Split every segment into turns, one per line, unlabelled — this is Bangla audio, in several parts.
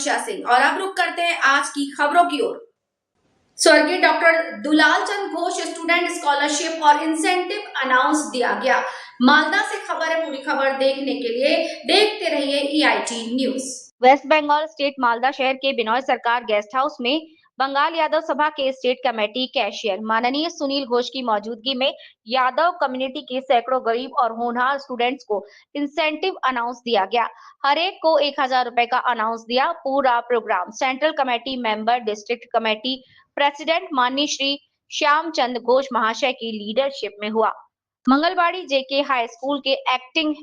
वर्षा सिंह। और अब रुक करते हैं आज की खबरों की ओर। स्वर्गीय डॉक्टर दुलाल चंद घोष स्टूडेंट स्कॉलरशिप और इंसेंटिव अनाउंस दिया गया। मालदा से खबर है, पूरी खबर देखने के लिए देखते रहिए EIT news.
West Bengal state Malda शहर के बिनोय सरकार गेस्ट हाउस में बंगाल यादव सभा के स्टेट कमेटी कैशियर माननीय सुनील घोष की मौजूदगी में यादव कम्युनिटी के सैकड़ों गरीब और होनहार स्टूडेंट्स को इंसेंटिव अनाउंस दिया गया। हर एक को 1000 रुपए का अनाउंस दिया। पूरा program central committee member, district committee president माननीय श्री श्यामचंद घोष महाशय की लीडरशिप में हुआ। मंगलवाड़ी JK हाई स्कूल के एक्टिंग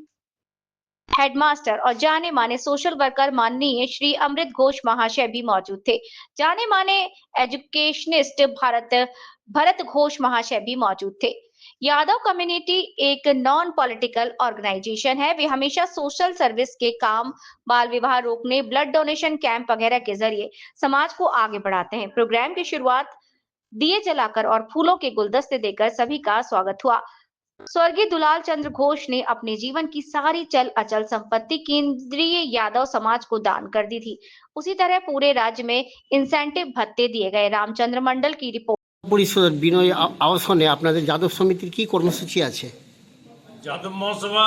हेडमास्टर और जाने माने सोशल वर्कर माननीय श्री अमृत घोष महाशय भी मौजूद थे। जाने माने एजुकेशनिस्ट भरत घोष महाशय भी मौजूद थे। यादव कम्युनिटी एक नॉन पॉलिटिकल ऑर्गेनाइजेशन है। वे हमेशा सोशल सर्विस के काम, बाल विवाह रोकने, ब्लड डोनेशन कैंप वगैरह के जरिए समाज को आगे बढ़ाते हैं। प्रोग्राम की शुरुआत दिए जलाकर और फूलों के गुलदस्ते देकर सभी का स्वागत हुआ। स्वर्गीय दुलाल चंद्र घोष ने अपने जीवन की सारी चल अचल संपत्ति केंद्रीय यादव समाज को दान कर दी थी। उसी तरह पूरे राज्य में इंसेंटिव भत्ते दिए गए। रामचंद्र मंडल की रिपोर्ट।
পরিষদের বিনয় আবাসনে আপনাদের যাদব সমিতির কি কর্মসূচি আছে?
যাদব মহাসভা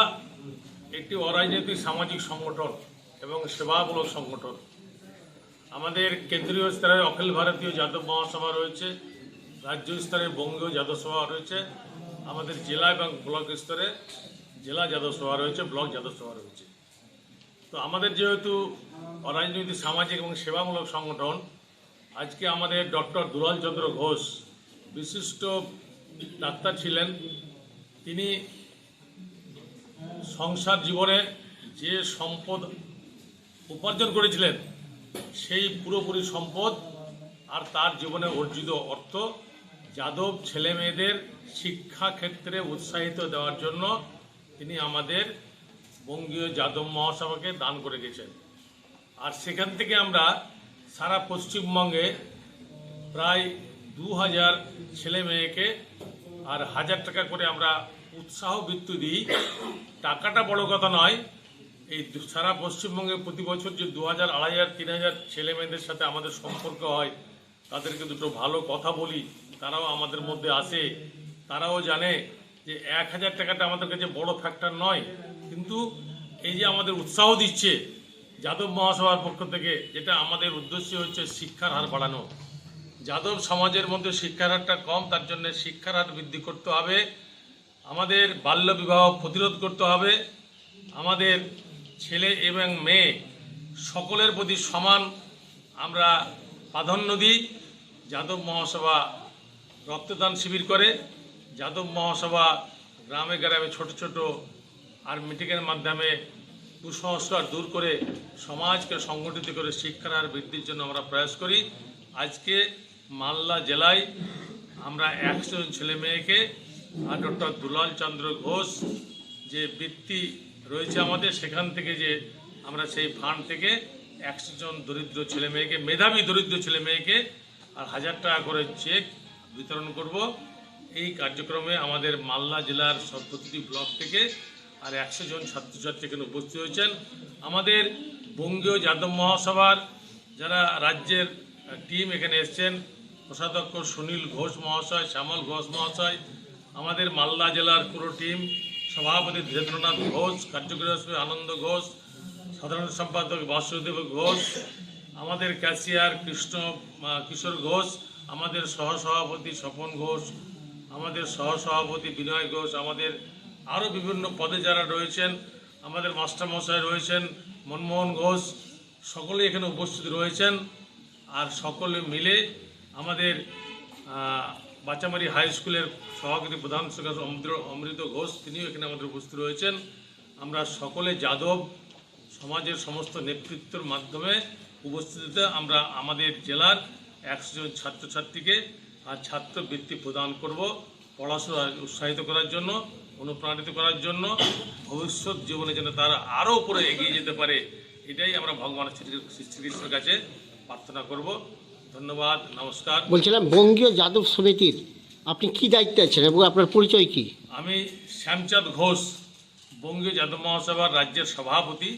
একটি অরাজনৈতিক সামাজিক সংগঠন এবং সেবামূলক সংগঠন। আমাদের কেন্দ্রীয় স্তরে অখিল ভারতীয় যাদব মহাসভা রয়েছে, রাজ্য স্তরে বঙ্গীয় যাদব সভা রয়েছে, আমাদের জেলা এবং ব্লক স্তরে জেলা যাদব সভা রয়েছে, ব্লক যাদব সভা রয়েছে। তো আমাদের যেহেতু অরাজনৈতিক সামাজিক এবং সেবামূলক সংগঠন, আজকে আমাদের ডক্টর দুলাল চন্দ্র ঘোষ বিশিষ্ট ডাক্তার ছিলেন। তিনি সংসার জীবনে যে সম্পদ উপার্জন করেছিলেন সেই পুরোপুরি সম্পদ আর তার জীবনে অর্জিত অর্থ যাদব ছেলে মেয়েদের শিক্ষা ক্ষেত্রে উৎসাহিত দেওয়ার জন্য তিনি আমাদের বঙ্গীয় যাদব মহাসভাকে দান করে গেছেন। আর সেখান থেকে আমরা সারা পশ্চিমবঙ্গে প্রায় 2000 ছেলে মেয়েকে আর 1000 টাকা করে আমরা উৎসাহ বৃত্তি দিই। টাকাটা বড় কথা নয়, এই সারা পশ্চিমবঙ্গে প্রতি বছর যে 2000, 2500, 3000 ছেলে মেয়েদের সাথে আমাদের সম্পর্ক হয়, তাদেরকে দুটো ভালো কথা বলি, তারাও আমাদের মধ্যে আসে, তারাও জানে যে 1000 টাকাটা আমাদের কাছে বড় ফ্যাক্টর নয়, কিন্তু এই যে আমাদের উৎসাহ দিচ্ছে যাদব মহাসভার পক্ষ থেকে, যেটা আমাদের উদ্দেশ্য হচ্ছে শিক্ষার হার বাড়ানো। যাদব সমাজের মধ্যে শিক্ষার হারটা কম, তার জন্য শিক্ষার হার বৃদ্ধি করতে হবে। আমাদের বাল্য বিবাহ প্রতিরোধ করতে হবে। আমাদের ছেলে এবং মেয়ে সকলের প্রতি সমান আমরা প্রাধান্য দিই। যাদব মহাসভা রক্তদান শিবির করে, যাদব মহাসভা গ্রামে গ্রামে ছোট ছোট আর মিটিংয়ের মাধ্যমে কুসংস্কার দূর করে সমাজকে সংগঠিত করে শিক্ষার হার বৃদ্ধির জন্য আমরা প্রয়াস করি। আজকে মালদা জেলায় আমরা 100 জন ছেলে মেয়েকে আর ডক্টর দুলাল চন্দ্র ঘোষ যে বৃত্তি রয়েছে আমাদের, সেখান থেকে যে আমরা সেই ফান্ড থেকে 100 জন দরিদ্র ছেলে মেয়েকে, মেধাবী দরিদ্র ছেলে মেয়েকে আর 1000 টাকা করে চেক বিতরণ করব। এই কার্যক্রমে আমাদের মালদা জেলার সব প্রতিটি ব্লক থেকে আর 100 জন ছাত্রছাত্রী এখানে উপস্থিত হয়েছেন। আমাদের বঙ্গীয় যাদব মহাসভার যারা রাজ্যের টিম এখানে এসছেন, কোষাধ্যক্ষ সুনীল ঘোষ মহাশয়, শ্যামল ঘোষ মহাশয়, আমাদের মালদা জেলার পুরো টিম, সভাপতি ধীরেন্দ্রনাথ ঘোষ, কার্যকরী আনন্দ ঘোষ, সাধারণ সম্পাদক বাসুদেব ঘোষ, আমাদের ক্যাশিয়ার কিশোর ঘোষ, আমাদের সহসভাপতি স্বপন ঘোষ, আমাদের সহসভাপতি বিনয় ঘোষ, আমাদের আরও বিভিন্ন পদে যারা রয়েছেন, আমাদের মাস্টারমশাই রয়েছেন মনমোহন ঘোষ, সকলে এখানে উপস্থিত রয়েছেন। আর সকলে মিলে আমাদের বাচ্চামারি হাই স্কুলের সভাপতি প্রধান শিক্ষক অমৃত ঘোষ, তিনিও এখানে আমাদের উপস্থিত রয়েছেন। আমরা সকলে যাদব সমাজের সমস্ত নেতৃত্বের মাধ্যমে উপস্থিতিতে আমরা আমাদের জেলার 100 জন ছাত্রছাত্রীকে আর ছাত্রবৃত্তি প্রদান করব, পড়াশোনা উৎসাহিত করার জন্য, অনুপ্রাণিত করার জন্য, ভবিষ্যৎ জীবনে যেন তারা আরও উপরে এগিয়ে যেতে পারে, এটাই আমরা ভগবানের শ্রীকৃষ্ণের কাছে প্রার্থনা করব। ধন্যবাদ, নমস্কার।
বলছিলাম বঙ্গীয় যাদব সমিতির আপনি কি দায়িত্বে আছেন এবং আপনার পরিচয় কি?
আমি শ্যামচাঁদ ঘোষ, বঙ্গীয় যাদব মহাসভার রাজ্যের সভাপতি।